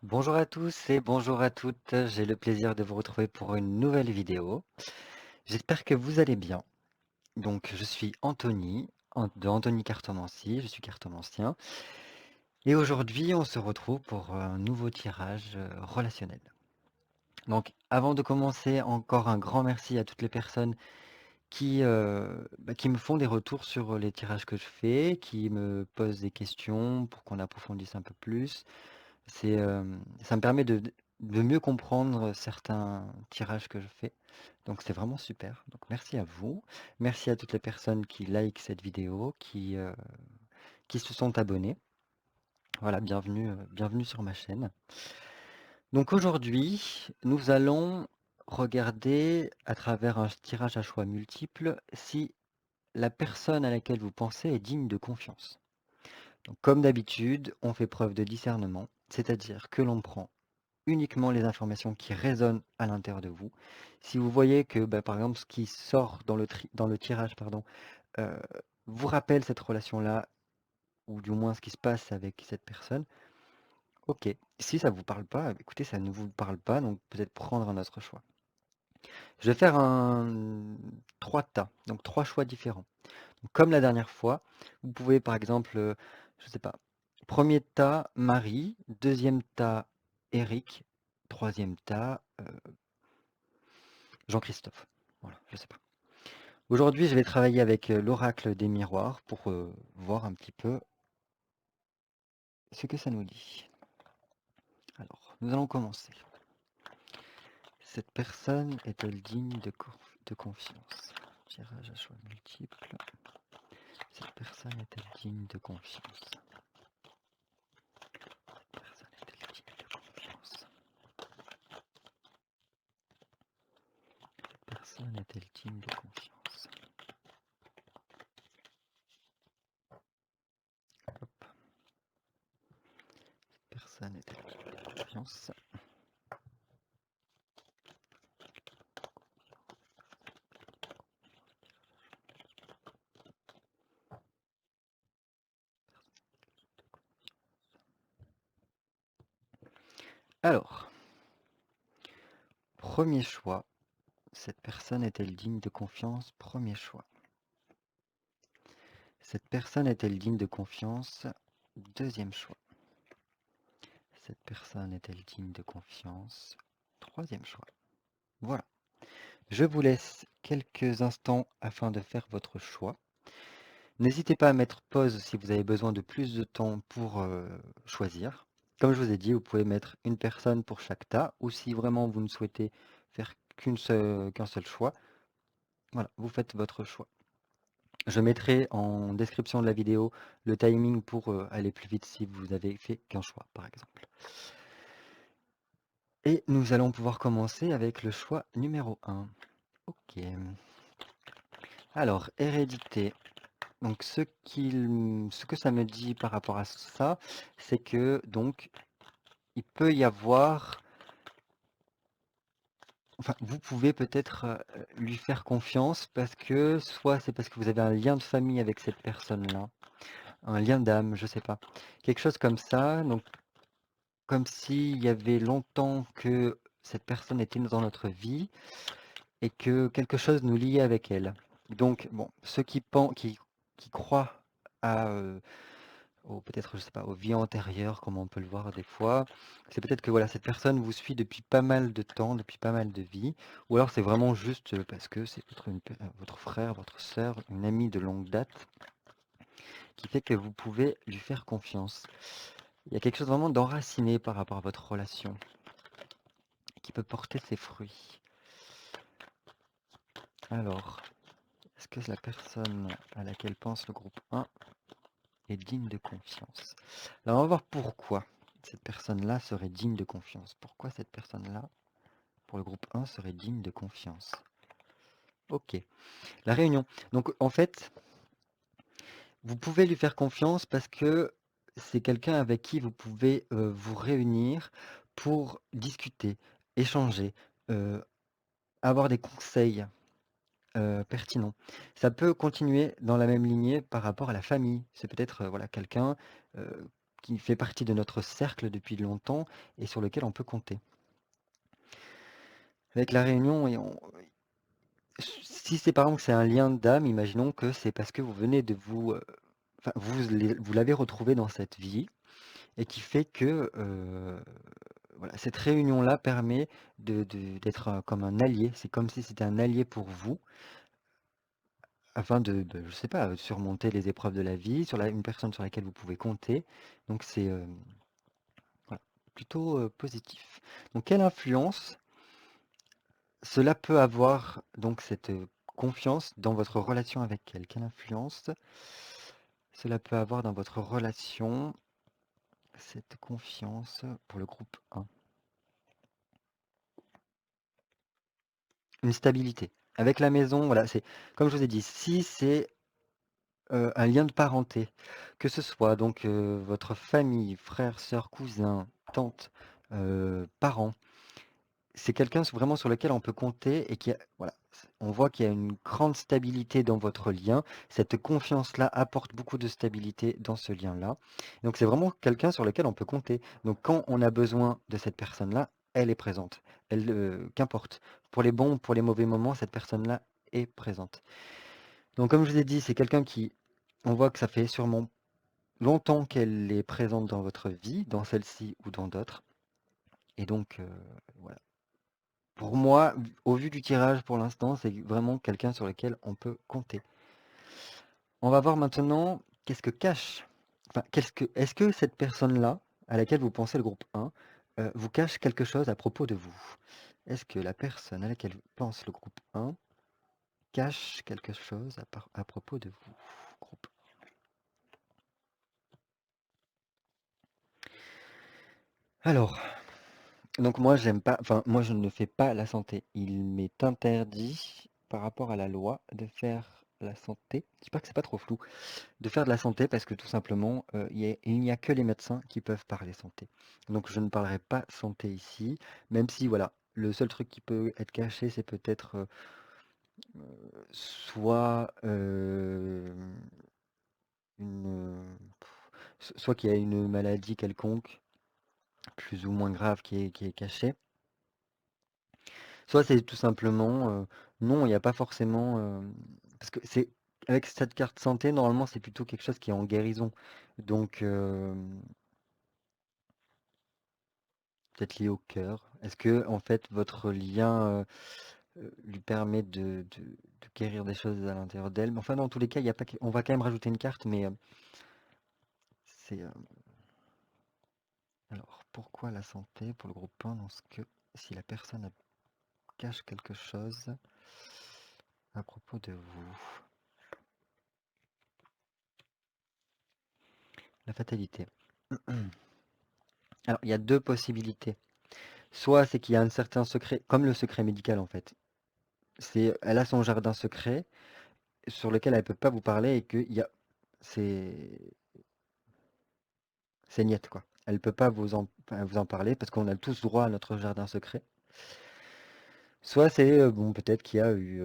Bonjour à tous et bonjour à toutes, j'ai le plaisir de vous retrouver pour une nouvelle vidéo. J'espère que vous allez bien. Donc je suis Anthony, de Anthony Cartomancie, je suis cartomancien. Et aujourd'hui on se retrouve pour un nouveau tirage relationnel. Donc avant de commencer, encore un grand merci à toutes les personnes qui me font des retours sur les tirages que je fais, qui me posent des questions pour qu'on approfondisse un peu plus. Ça me permet de mieux comprendre certains tirages que je fais. Donc c'est vraiment super. Donc merci à vous. Merci à toutes les personnes qui likent cette vidéo, qui se sont abonnées. Voilà, bienvenue sur ma chaîne. Donc aujourd'hui, nous allons regarder à travers un tirage à choix multiples si la personne à laquelle vous pensez est digne de confiance. Donc, comme d'habitude, on fait preuve de discernement, c'est-à-dire que l'on prend uniquement les informations qui résonnent à l'intérieur de vous. Si vous voyez que, par exemple, ce qui sort dans le tirage, pardon, euh, vous rappelle cette relation-là, ou du moins ce qui se passe avec cette personne, ok. Si ça ne vous parle pas, écoutez, ça ne vous parle pas, donc peut-être prendre un autre choix. Je vais faire trois tas, donc trois choix différents. Donc, comme la dernière fois, vous pouvez par exemple, je sais pas, premier tas Marie, deuxième tas Eric, troisième tas Jean-Christophe. Voilà, je sais pas. Aujourd'hui, je vais travailler avec l'oracle des miroirs pour voir un petit peu ce que ça nous dit. Alors, nous allons commencer. Cette personne est-elle digne de confiance? Tirage à choix multiple. Cette personne est-elle digne de confiance? Cette personne est-elle digne de confiance? Cette personne est-elle digne de confiance? Hop. Cette personne est-elle digne de confiance? Alors, premier choix. Cette personne est-elle digne de confiance? Premier choix. Cette personne est-elle digne de confiance? Deuxième choix. Cette personne est-elle digne de confiance? Troisième choix. Voilà. Je vous laisse quelques instants afin de faire votre choix. N'hésitez pas à mettre pause si vous avez besoin de plus de temps pour choisir. Comme je vous ai dit, vous pouvez mettre une personne pour chaque tas, ou si vraiment vous ne souhaitez faire qu'un seul choix, voilà, vous faites votre choix. Je mettrai en description de la vidéo le timing pour aller plus vite si vous avez fait qu'un choix, par exemple. Et nous allons pouvoir commencer avec le choix numéro 1. Ok. Alors, hérédité. Donc, ce que ça me dit par rapport à ça, c'est que donc il peut y avoir, enfin, vous pouvez peut-être lui faire confiance parce que soit c'est parce que vous avez un lien de famille avec cette personne-là, un lien d'âme, je sais pas, quelque chose comme ça. Donc, comme s'il y avait longtemps que cette personne était dans notre vie et que quelque chose nous liait avec elle. Donc, bon, ceux qui croient à, peut-être, je sais pas, aux vies antérieures, comme on peut le voir des fois, c'est peut-être que voilà, cette personne vous suit depuis pas mal de temps, depuis pas mal de vies, ou alors c'est vraiment juste parce que c'est votre frère, votre sœur, une amie de longue date, qui fait que vous pouvez lui faire confiance. Il y a quelque chose vraiment d'enraciné par rapport à votre relation, qui peut porter ses fruits. Alors, est-ce que la personne à laquelle pense le groupe 1 est digne de confiance? Alors, on va voir pourquoi cette personne-là serait digne de confiance. Pourquoi cette personne-là, pour le groupe 1, serait digne de confiance? Ok, la réunion. Donc, en fait, vous pouvez lui faire confiance parce que c'est quelqu'un avec qui vous pouvez vous réunir pour discuter, échanger, euh, avoir des conseils pertinent. Ça peut continuer dans la même lignée par rapport à la famille. C'est peut-être, voilà, quelqu'un, heu, qui fait partie de notre cercle depuis longtemps et sur lequel on peut compter. Avec la réunion, si c'est par exemple que c'est un lien d'âme, imaginons que c'est parce que vous venez de enfin, vous l'avez retrouvé dans cette vie et qui fait que voilà, cette réunion-là permet d'être comme un allié. C'est comme si c'était un allié pour vous afin je sais pas, surmonter les épreuves de la vie, une personne sur laquelle vous pouvez compter. Donc c'est voilà, plutôt positif. Donc quelle influence cela peut avoir, donc cette confiance dans votre relation avec elle? Quelle influence cela peut avoir dans votre relation, cette confiance pour le groupe 1? Une stabilité. Avec la maison, voilà, c'est comme je vous ai dit, si c'est un lien de parenté, que ce soit donc votre famille, frères, sœurs, cousins, tantes, parents, c'est quelqu'un vraiment sur lequel on peut compter et voilà, on voit qu'il y a une grande stabilité dans votre lien. Cette confiance-là apporte beaucoup de stabilité dans ce lien-là. Donc c'est vraiment quelqu'un sur lequel on peut compter. Donc quand on a besoin de cette personne-là, elle est présente. Qu'importe. Pour les bons, pour les mauvais moments, cette personne-là est présente. Donc comme je vous ai dit, c'est quelqu'un on voit que ça fait sûrement longtemps qu'elle est présente dans votre vie, dans celle-ci ou dans d'autres. Et donc, voilà. Pour moi, au vu du tirage pour l'instant, c'est vraiment quelqu'un sur lequel on peut compter. On va voir maintenant qu'est-ce que cache. Enfin, est-ce que cette personne-là, à laquelle vous pensez le groupe 1, vous cache quelque chose à propos de vous? Est-ce que la personne à laquelle pense le groupe 1 cache quelque chose à propos de vous, groupe? Alors, donc moi j'aime pas, enfin moi je ne fais pas la santé. Il m'est interdit par rapport à la loi de faire la santé. J'espère que c'est pas trop flou. De faire de la santé parce que tout simplement il n'y a que les médecins qui peuvent parler santé. Donc je ne parlerai pas santé ici, même si voilà, le seul truc qui peut être caché c'est peut-être soit une soit qu'il y a une maladie quelconque, plus ou moins grave qui est cachée. Soit c'est tout simplement, non, il n'y a pas forcément, parce que c'est avec cette carte santé, normalement, c'est plutôt quelque chose qui est en guérison. Donc, peut-être lié au cœur. Est-ce que, en fait, votre lien lui permet de guérir des choses à l'intérieur d'elle? Mais enfin, dans tous les cas, il y a pas on va quand même rajouter une carte, mais c'est... alors, pourquoi la santé pour le groupe 1 dans ce que si la personne cache quelque chose à propos de vous? La fatalité. Alors, il y a deux possibilités. Soit c'est qu'il y a un certain secret, comme le secret médical en fait. Elle a son jardin secret sur lequel elle ne peut pas vous parler et que c'est, c'est niette quoi. Elle ne peut pas vous en parler parce qu'on a tous droit à notre jardin secret. Soit c'est, bon, peut-être qu'il y a eu,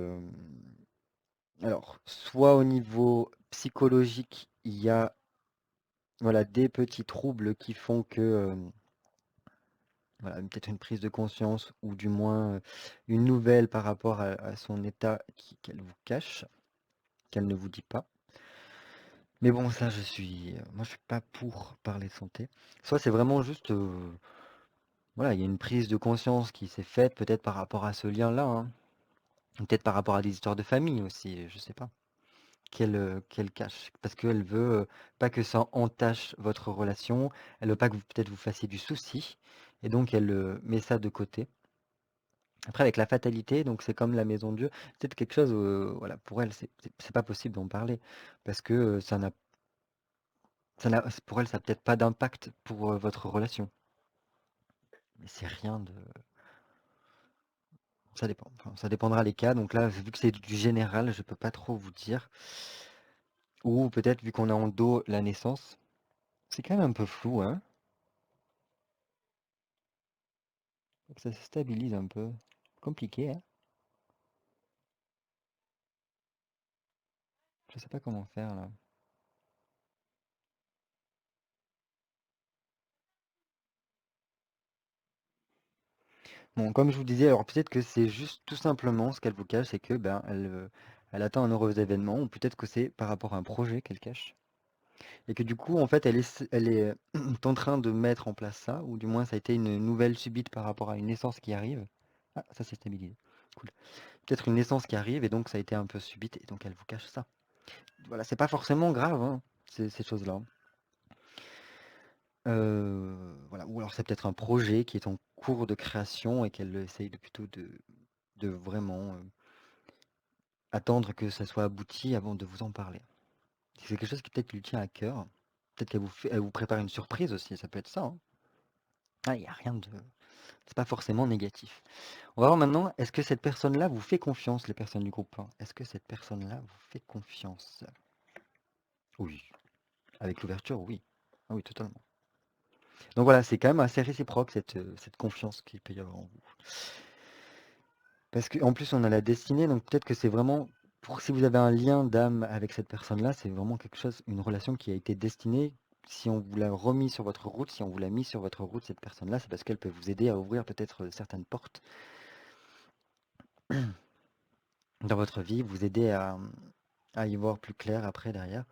alors, soit au niveau psychologique, il y a, voilà, des petits troubles qui font que, voilà, peut-être une prise de conscience ou du moins une nouvelle par rapport à son état qu'elle vous cache, qu'elle ne vous dit pas. Mais bon, ça, moi, je suis pas pour parler de santé. Soit c'est vraiment juste, voilà, il y a une prise de conscience qui s'est faite peut-être par rapport à ce lien-là, hein. Peut-être par rapport à des histoires de famille aussi, je sais pas. Qu'elle cache. Parce qu'elle veut pas que ça entache votre relation. Elle veut pas que peut-être vous fassiez du souci. Et donc elle met ça de côté. Après, avec la fatalité, donc c'est comme la maison de Dieu, c'est peut-être quelque chose, voilà, pour elle, c'est pas possible d'en parler. Parce que pour elle, ça n'a peut-être pas d'impact pour votre relation. Mais c'est rien de. Ça dépend. Enfin, ça dépendra les cas. Donc là, vu que c'est du général, je peux pas trop vous dire. Ou peut-être vu qu'on a en dos la naissance. C'est quand même un peu flou, hein. Faut que ça se stabilise un peu. Compliqué, hein. Je sais pas comment faire là. Bon, comme je vous disais, alors peut-être que c'est juste tout simplement ce qu'elle vous cache, c'est que ben elle attend un heureux événement, ou peut-être que c'est par rapport à un projet qu'elle cache. Et que du coup, en fait, elle est en train de mettre en place ça, ou du moins ça a été une nouvelle subite par rapport à une naissance qui arrive. Ah, ça s'est stabilisé. Cool. Peut-être une naissance qui arrive, et donc ça a été un peu subite, et donc elle vous cache ça. Voilà, c'est pas forcément grave, hein, ces choses-là. Voilà. Ou alors c'est peut-être un projet qui est en cours de création et qu'elle essaye plutôt de vraiment attendre que ça soit abouti avant de vous en parler. Si c'est quelque chose qui peut-être lui tient à cœur, peut-être elle vous prépare une surprise aussi, ça peut être ça, hein. Ah, il n'y a rien de... C'est pas forcément négatif. On va voir maintenant, est-ce que cette personne-là vous fait confiance, les personnes du groupe 1? Est-ce que cette personne-là vous fait confiance? Oui. Avec l'ouverture, oui. Ah oui, totalement. Donc voilà, c'est quand même assez réciproque cette confiance qu'il peut y avoir en vous. Parce qu'en plus, on a la destinée, donc peut-être que c'est vraiment, pour si vous avez un lien d'âme avec cette personne-là, c'est vraiment quelque chose, une relation qui a été destinée. Si on vous l'a remis sur votre route, si on vous l'a mis sur votre route, cette personne-là, c'est parce qu'elle peut vous aider à ouvrir peut-être certaines portes dans votre vie, vous aider à y voir plus clair après, derrière.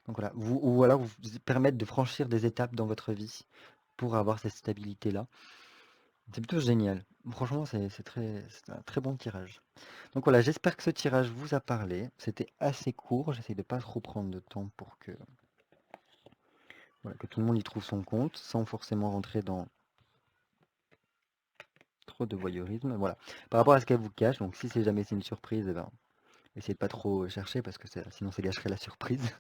Donc voilà, ou alors vous permettre de franchir des étapes dans votre vie pour avoir cette stabilité-là. C'est plutôt génial. Franchement, c'est un très bon tirage. Donc voilà, j'espère que ce tirage vous a parlé. C'était assez court, j'essaie de pas trop prendre de temps pour que, voilà, que tout le monde y trouve son compte, sans forcément rentrer dans trop de voyeurisme. Voilà. Par rapport à ce qu'elle vous cache, donc si c'est jamais c'est une surprise, eh ben, essayez de pas trop chercher parce que sinon ça gâcherait la surprise.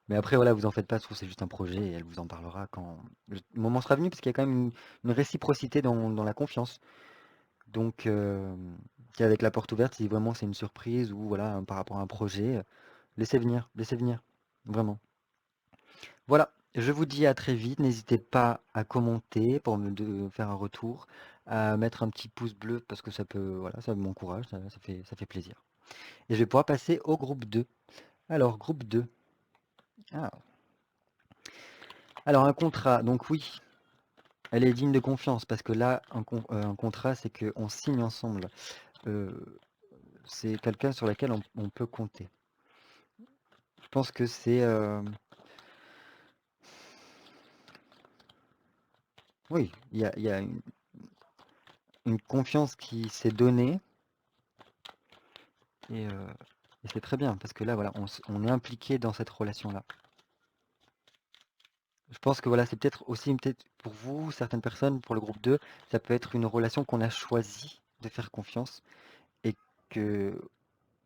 Mais après, voilà, vous en faites pas, je trouve que c'est juste un projet et elle vous en parlera quand le moment sera venu, parce qu'il y a quand même une réciprocité dans la confiance. Donc, avec la porte ouverte, si vraiment c'est une surprise ou voilà, par rapport à un projet, laissez venir, vraiment. Voilà, je vous dis à très vite. N'hésitez pas à commenter pour me faire un retour, à mettre un petit pouce bleu parce que ça peut, voilà, ça m'encourage, ça fait plaisir. Et je vais pouvoir passer au groupe 2. Alors, groupe 2. Ah. Alors, un contrat, donc oui, elle est digne de confiance parce que là, un contrat, c'est qu'on signe ensemble. Euh, c'est quelqu'un sur lequel on peut compter. Je pense que c'est... oui, il y a une confiance qui s'est donnée et c'est très bien parce que là, voilà, on est impliqué dans cette relation-là. Je pense que voilà, c'est peut-être aussi peut-être pour vous, certaines personnes, pour le groupe 2, ça peut être une relation qu'on a choisi de faire confiance et que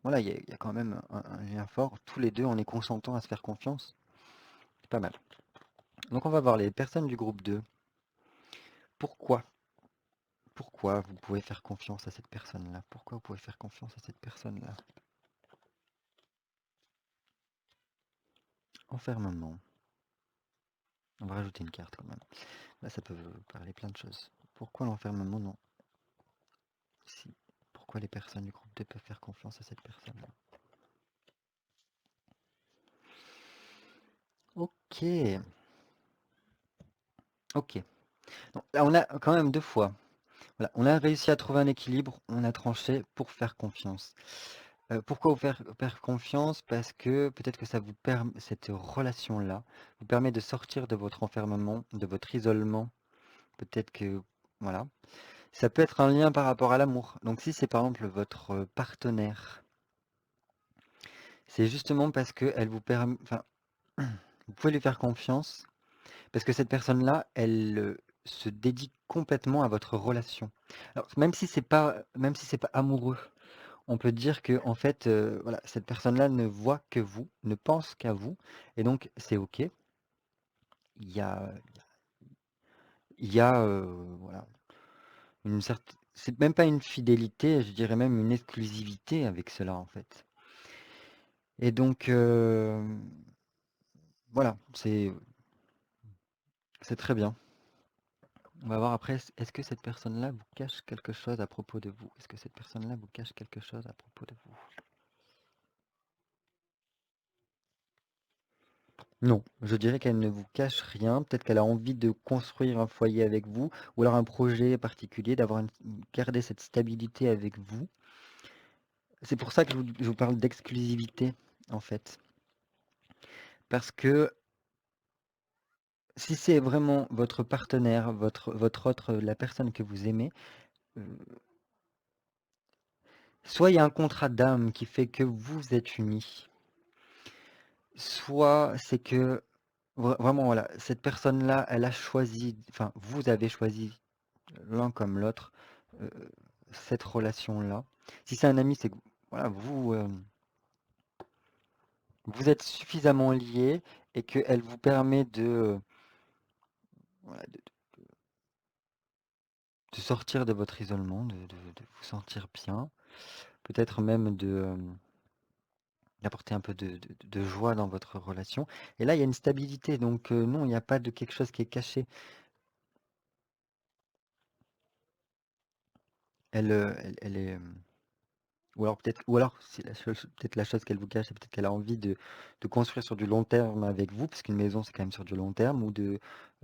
voilà, il y a quand même un lien fort. Tous les deux, on est consentants à se faire confiance. C'est pas mal. Donc on va voir les personnes du groupe 2. Pourquoi? Pourquoi vous pouvez faire confiance à cette personne-là? Pourquoi vous pouvez faire confiance à cette personne-là? Enfermement. On va rajouter une carte quand même. Là, ça peut parler plein de choses. Pourquoi l'enfermement? Non. Si. Pourquoi les personnes du groupe 2 peuvent faire confiance à cette personne-là? Ok. Ok. Donc, là, on a quand même deux fois. Voilà, on a réussi à trouver un équilibre, on a tranché pour faire confiance. Pourquoi vous faire confiance? Parce que peut-être que ça vous permet, cette relation-là vous permet de sortir de votre enfermement, de votre isolement. Peut-être que, voilà. Ça peut être un lien par rapport à l'amour. Donc si c'est par exemple votre partenaire, c'est justement parce qu'elle vous permet, enfin, vous pouvez lui faire confiance, parce que cette personne-là, elle se dédie complètement à votre relation. Alors, même si c'est pas amoureux, on peut dire que en fait, voilà, cette personne-là ne voit que vous, ne pense qu'à vous, et donc c'est ok. Il y a, voilà, c'est même pas une fidélité, je dirais même une exclusivité avec cela en fait. Et donc, voilà, c'est très bien. On va voir après, est-ce que cette personne-là vous cache quelque chose à propos de vous? Est-ce que cette personne-là vous cache quelque chose à propos de vous? Non, je dirais qu'elle ne vous cache rien. Peut-être qu'elle a envie de construire un foyer avec vous, ou alors un projet particulier, garder cette stabilité avec vous. C'est pour ça que je vous parle d'exclusivité, en fait. Parce que si c'est vraiment votre partenaire, la personne que vous aimez, euh, soit il y a un contrat d'âme qui fait que vous êtes unis, soit c'est que vraiment, voilà, cette personne-là, elle a choisi, enfin, vous avez choisi l'un comme l'autre euh, cette relation-là. Si c'est un ami, c'est que voilà, vous êtes suffisamment liés et qu'elle vous permet voilà, de sortir de votre isolement, de vous sentir bien, peut-être même d'apporter un peu de joie dans votre relation. Et là, il y a une stabilité, donc non, il n'y a pas de quelque chose qui est caché. Elle est, ou alors c'est peut-être la chose qu'elle vous cache, c'est peut-être qu'elle a envie de construire sur du long terme avec vous, parce qu'une maison c'est quand même sur du long terme, ou de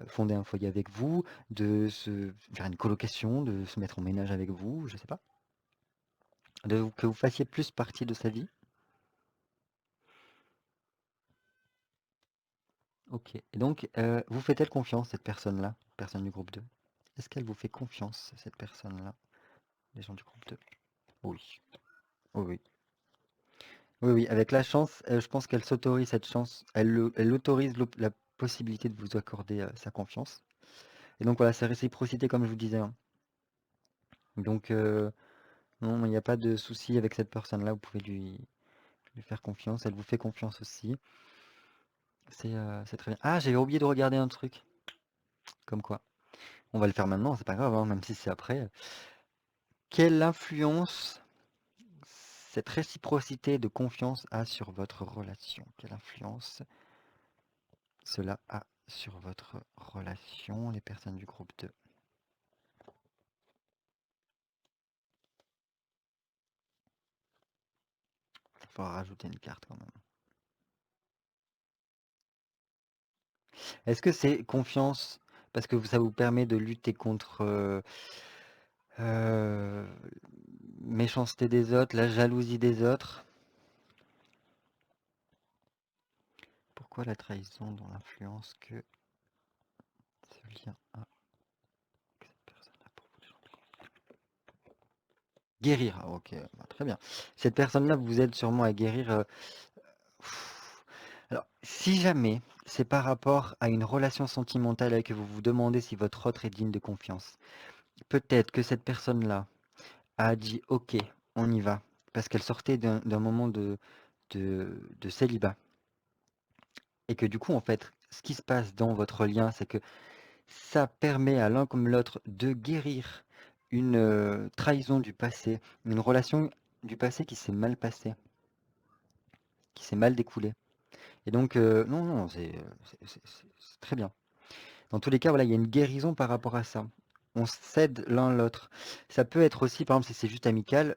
fonder un foyer avec vous, de se faire une colocation, de se mettre en ménage avec vous, je sais pas, que vous fassiez plus partie de sa vie. Ok. Et donc, vous fait-elle confiance, cette personne-là, personne du groupe 2? Est-ce qu'elle vous fait confiance, cette personne-là, les gens du groupe 2? Oui. Oui, oui. Oui, oui, avec la chance, je pense qu'elle s'autorise cette chance. Elle autorise la possibilité de vous accorder sa confiance. Et donc voilà, c'est réciprocité comme je vous disais, hein. Donc non, il n'y a pas de souci avec cette personne-là. Vous pouvez lui faire confiance. Elle vous fait confiance aussi. C'est très bien. Ah, j'avais oublié de regarder un truc. Comme quoi. On va le faire maintenant, c'est pas grave, hein, même si c'est après. Quelle influence cette réciprocité de confiance a sur votre relation? Quelle influence cela a sur votre relation, les personnes du groupe 2? Il faudra rajouter une carte quand même. Est-ce que c'est confiance parce que ça vous permet de lutter contre euh, méchanceté des autres, la jalousie des autres? Pourquoi la trahison dans l'influence que ce lien a que cette personne a pour vous, les gens du groupe? Guérir, ah, ok, bah, très bien. Cette personne-là vous aide sûrement à guérir. Alors, si jamais c'est par rapport à une relation sentimentale et que vous vous demandez si votre autre est digne de confiance, peut-être que cette personne-là a dit ok, on y va, parce qu'elle sortait d'un moment de célibat. Et que du coup, en fait, ce qui se passe dans votre lien, c'est que ça permet à l'un comme l'autre de guérir une trahison du passé, une relation du passé qui s'est mal passée, qui s'est mal découlée. Et donc, non, non, c'est très bien. Dans tous les cas, voilà, il y a une guérison par rapport à ça. On s'aide l'un l'autre. Ça peut être aussi, par exemple, si c'est juste amical,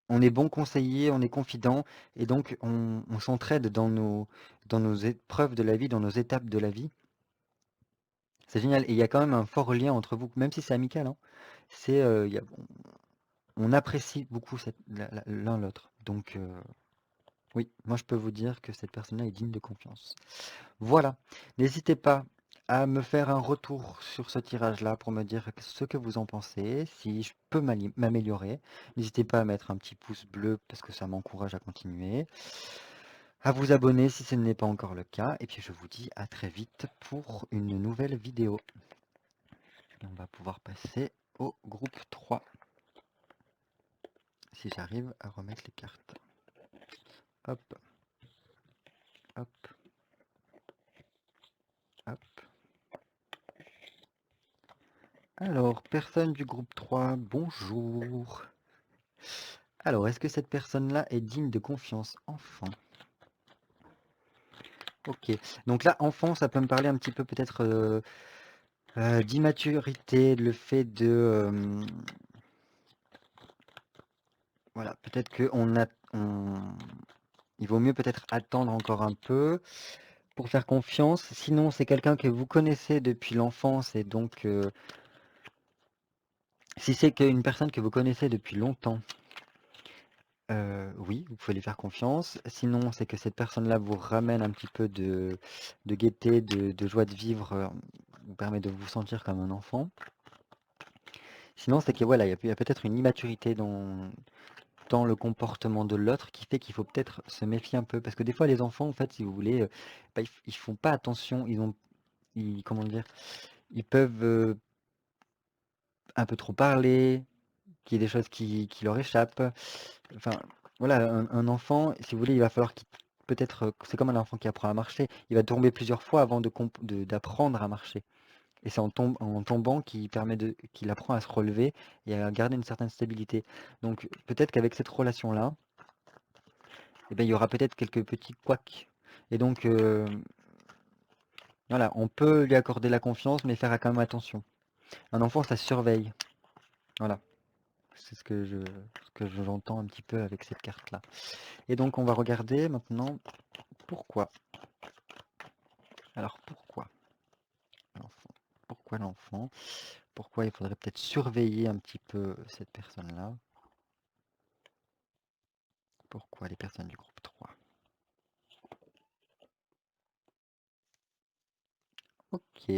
on est bon conseiller, on est confident, et donc on s'entraide dans nos épreuves de la vie, dans nos étapes de la vie. C'est génial. Et il y a quand même un fort lien entre vous, même si c'est amical, hein. On apprécie beaucoup l'un l'autre. Donc, oui, moi je peux vous dire que cette personne-là est digne de confiance. Voilà. N'hésitez pas à me faire un retour sur ce tirage-là pour me dire ce que vous en pensez, si je peux m'améliorer. N'hésitez pas à mettre un petit pouce bleu parce que ça m'encourage à continuer. À vous abonner si ce n'est pas encore le cas. Et puis je vous dis à très vite pour une nouvelle vidéo. On va pouvoir passer au groupe 3. Si j'arrive à remettre les cartes. Hop, hop, hop. Alors, personne du groupe 3, bonjour. Alors, est-ce que cette personne-là est digne de confiance? Enfant. Ok. Donc là, enfant, ça peut me parler un petit peu peut-être d'immaturité, le fait de... voilà, peut-être qu'on a... il vaut mieux peut-être attendre encore un peu pour faire confiance. Sinon, c'est quelqu'un que vous connaissez depuis l'enfance et donc si c'est une personne que vous connaissez depuis longtemps, oui, vous pouvez lui faire confiance. Sinon, c'est que cette personne-là vous ramène un petit peu de gaieté, de joie de vivre, vous permet de vous sentir comme un enfant. Sinon, c'est que voilà, il y a peut-être une immaturité dans le comportement de l'autre qui fait qu'il faut peut-être se méfier un peu. Parce que des fois, les enfants, en fait, si vous voulez, bah, ils font pas attention. Comment dire, ils peuvent un peu trop parler, qu'il y ait des choses qui leur échappent. Enfin, voilà, un enfant, si vous voulez, il va falloir qu'il peut-être, c'est comme un enfant qui apprend à marcher, il va tomber plusieurs fois avant d'apprendre à marcher. Et c'est en tombant qu'il apprend à se relever et à garder une certaine stabilité. Donc peut-être qu'avec cette relation-là, eh ben, il y aura peut-être quelques petits couacs. Et donc, voilà, on peut lui accorder la confiance, mais faire quand même attention. Un enfant, ça surveille. Voilà, c'est j'entends un petit peu avec cette carte-là. Et donc, on va regarder maintenant pourquoi. Alors, pourquoi l'enfant? Pourquoi l'enfant? Pourquoi il faudrait peut-être surveiller un petit peu cette personne-là? Pourquoi les personnes du groupe 3? Ok,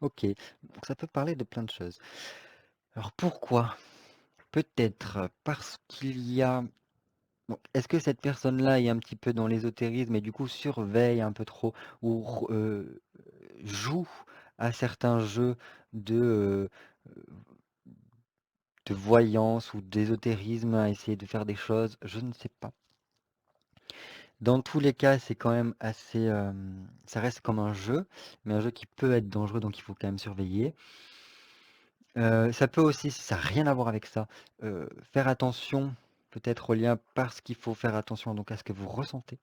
ok. Donc ça peut parler de plein de choses. Alors pourquoi? Peut-être parce qu'il y a... Bon, est-ce que cette personne-là est un petit peu dans l'ésotérisme et du coup surveille un peu trop ou joue à certains jeux de, de voyance ou d'ésotérisme à essayer de faire des choses? Je ne sais pas. Dans tous les cas, c'est quand même assez, ça reste comme un jeu, mais un jeu qui peut être dangereux, donc il faut quand même surveiller. Ça peut aussi, si ça n'a rien à voir avec ça, faire attention peut-être au lien parce qu'il faut faire attention donc à ce que vous ressentez.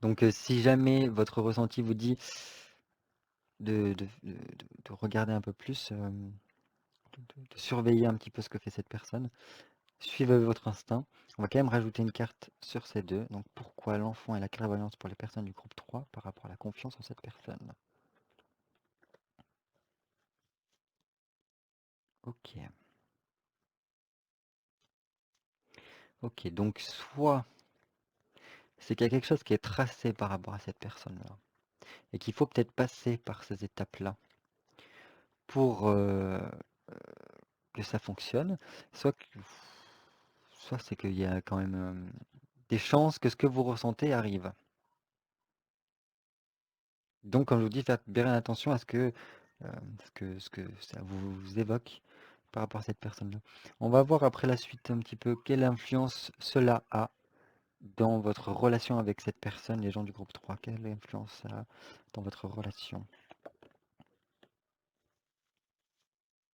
Donc si jamais votre ressenti vous dit de regarder un peu plus, de surveiller un petit peu ce que fait cette personne, suivez votre instinct. On va quand même rajouter une carte sur ces deux. Donc pourquoi l'enfant et la clairvoyance pour les personnes du groupe 3 par rapport à la confiance en cette personne? Ok. Ok, donc soit c'est qu'il y a quelque chose qui est tracé par rapport à cette personne-là et qu'il faut peut-être passer par ces étapes-là pour que ça fonctionne, soit c'est qu'il y a quand même des chances que ce que vous ressentez arrive. Donc, comme je vous dis, faites bien attention à ce que ça vous évoque par rapport à cette personne-là. On va voir après la suite un petit peu quelle influence cela a dans votre relation avec cette personne, les gens du groupe 3. Quelle influence ça a dans votre relation?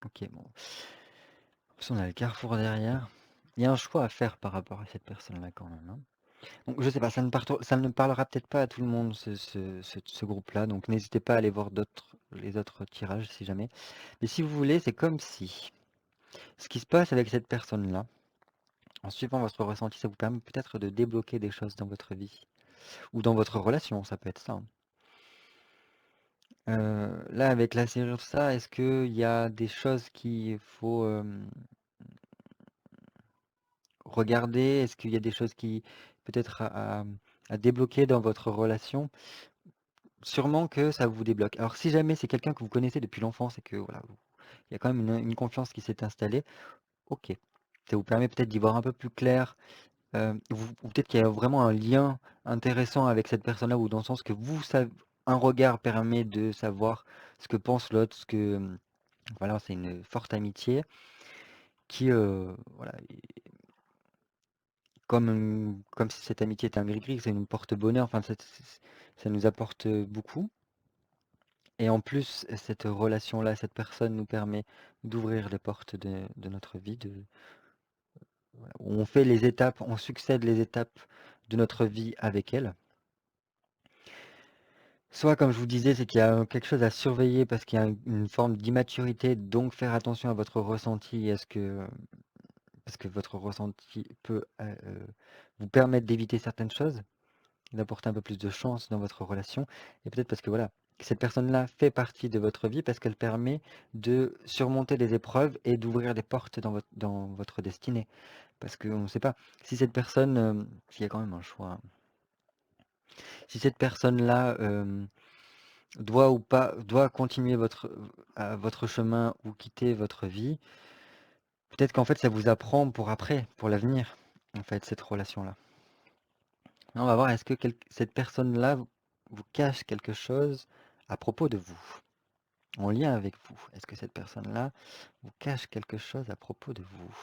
Ok, bon. En plus, on a le carrefour derrière. Il y a un choix à faire par rapport à cette personne-là quand même, hein. Donc, je sais pas, ça ne parlera peut-être pas à tout le monde, ce groupe-là. Donc, n'hésitez pas à aller voir les autres tirages si jamais. Mais si vous voulez, c'est comme si ce qui se passe avec cette personne-là, en suivant votre ressenti, ça vous permet peut-être de débloquer des choses dans votre vie. Ou dans votre relation, ça peut être ça, hein. Là, avec la serrure, ça, est-ce qu'il y a des choses qu'il faut regarder? Est-ce qu'il y a des choses qui peut-être à débloquer dans votre relation? Sûrement que ça vous débloque. Alors si jamais c'est quelqu'un que vous connaissez depuis l'enfance et que voilà, il y a quand même une confiance qui s'est installée, ok. Ça vous permet peut-être d'y voir un peu plus clair, ou peut-être qu'il y a vraiment un lien intéressant avec cette personne-là, ou dans le sens que vous savez, un regard permet de savoir ce que pense l'autre, voilà, c'est une forte amitié qui, voilà, comme si cette amitié était un gris-gris, c'est une porte-bonheur, enfin, ça nous apporte beaucoup. Et en plus, cette relation-là, cette personne nous permet d'ouvrir les portes de notre vie, voilà, où on fait les étapes, on succède les étapes de notre vie avec elle. Soit, comme je vous disais, c'est qu'il y a quelque chose à surveiller parce qu'il y a une forme d'immaturité, donc faire attention à votre ressenti et à ce que parce que votre ressenti peut, vous permettre d'éviter certaines choses, d'apporter un peu plus de chance dans votre relation et peut-être parce que voilà, cette personne-là fait partie de votre vie parce qu'elle permet de surmonter des épreuves et d'ouvrir des portes dans votre destinée. Parce qu'on ne sait pas si cette personne, s'il y a quand même un choix, hein. Si cette personne-là, doit ou pas doit continuer votre chemin ou quitter votre vie, peut-être qu'en fait ça vous apprend pour après, pour l'avenir, en fait, cette relation-là. On va voir, est-ce que cette personne-là vous cache quelque chose à propos de vous, en lien avec vous? Est-ce que cette personne-là vous cache quelque chose à propos de vous?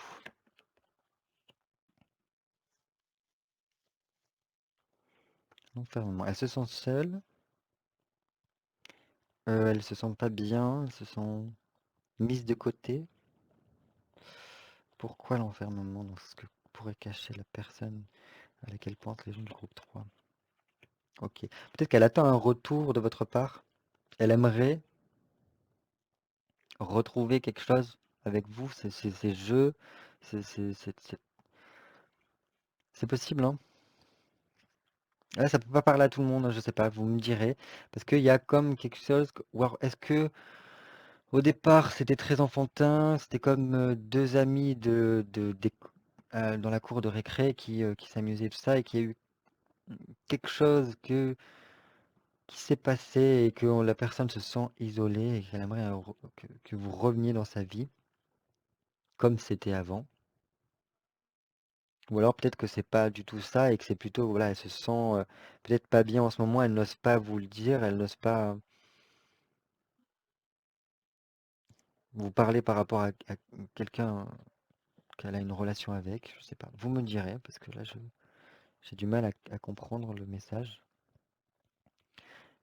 L'enfermement. Elles se sentent seules, elles se sentent pas bien, elles se sont mises de côté. Pourquoi l'enfermement dans ce que pourrait cacher la personne à laquelle pensent les gens du groupe 3? Ok. Peut-être qu'elle attend un retour de votre part. Elle aimerait retrouver quelque chose avec vous, ces jeux, c'est possible, hein? Ouais, ça peut pas parler à tout le monde, je sais pas, vous me direz. Parce qu'il y a comme quelque chose, ou alors est-ce que au départ c'était très enfantin, c'était comme deux amis dans la cour de récré qui s'amusaient tout ça et qu'il y a eu quelque chose qui s'est passé et que la personne se sent isolée et qu'elle aimerait que vous reveniez dans sa vie comme c'était avant. Ou alors peut-être que c'est pas du tout ça et que c'est plutôt, voilà, elle se sent peut-être pas bien en ce moment, elle n'ose pas vous le dire, elle n'ose pas vous parler par rapport à quelqu'un qu'elle a une relation avec, je sais pas. Vous me direz, parce que là j'ai du mal à comprendre le message.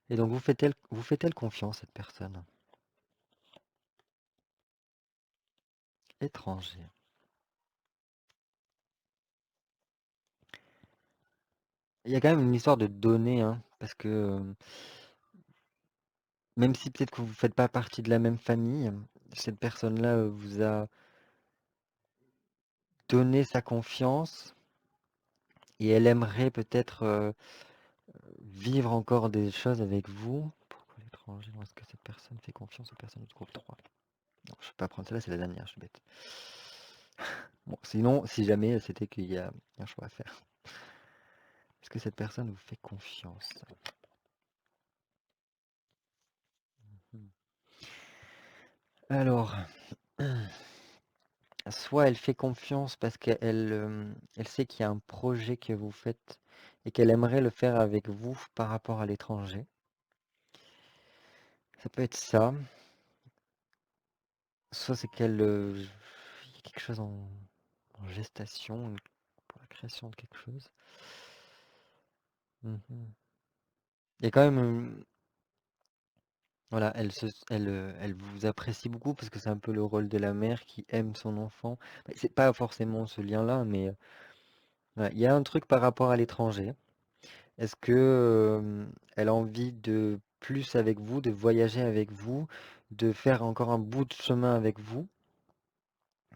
Et donc vous fait-elle confiance, cette personne? Étranger. Il y a quand même une histoire de données, hein, parce que même si peut-être que vous ne faites pas partie de la même famille, cette personne-là vous a donné sa confiance et elle aimerait peut-être vivre encore des choses avec vous. Pourquoi l'étranger? Est-ce que cette personne fait confiance aux personnes du groupe 3? Non, je ne vais pas prendre celle-là, c'est la dernière, je suis bête. Bon, sinon, si jamais c'était qu'il y a un choix à faire. Est-ce que cette personne vous fait confiance? Hmm. Alors, soit elle fait confiance parce qu'elle sait qu'il y a un projet que vous faites et qu'elle aimerait le faire avec vous par rapport à l'étranger. Ça peut être ça. Soit c'est il y a quelque chose en gestation pour la création de quelque chose. Mhm. Il y a quand même, voilà, elle vous apprécie beaucoup parce que c'est un peu le rôle de la mère qui aime son enfant. Bah, c'est pas forcément ce lien-là, mais voilà, il y a un truc par rapport à l'étranger. Est-ce que elle a envie de plus avec vous, de voyager avec vous, de faire encore un bout de chemin avec vous,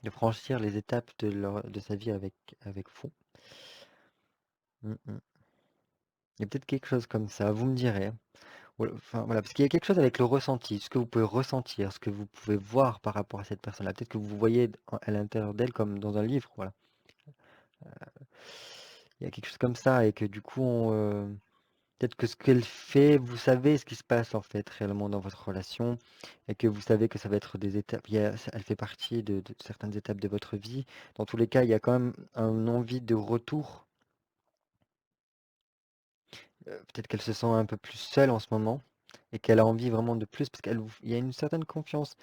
de franchir les étapes de sa vie avec vous? Mm, mm. Il y a peut-être quelque chose comme ça, vous me direz. Enfin, voilà, parce qu'il y a quelque chose avec le ressenti, ce que vous pouvez ressentir, ce que vous pouvez voir par rapport à cette personne-là. Peut-être que vous voyez à l'intérieur d'elle comme dans un livre, voilà. Il y a quelque chose comme ça et que du coup, peut-être que ce qu'elle fait, vous savez ce qui se passe en fait réellement dans votre relation et que vous savez que ça va être des étapes. Elle fait partie de certaines étapes de votre vie. Dans tous les cas, il y a quand même une envie de retour. Peut-être qu'elle se sent un peu plus seule en ce moment et qu'elle a envie vraiment de plus parce il y a une certaine confiance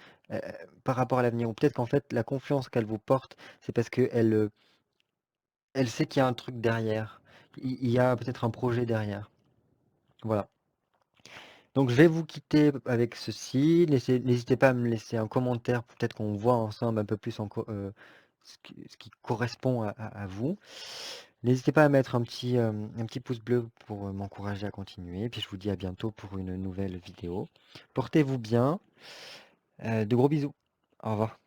par rapport à l'avenir. Ou peut-être qu'en fait, la confiance qu'elle vous porte, c'est parce qu'elle elle sait qu'il y a un truc derrière. Il y a peut-être un projet derrière. Voilà. Donc je vais vous quitter avec ceci. N'hésitez pas à me laisser un commentaire, peut-être qu'on voit ensemble un peu plus ce qui correspond à vous. N'hésitez pas à mettre un petit pouce bleu pour m'encourager à continuer. Puis je vous dis à bientôt pour une nouvelle vidéo. Portez-vous bien. De gros bisous. Au revoir.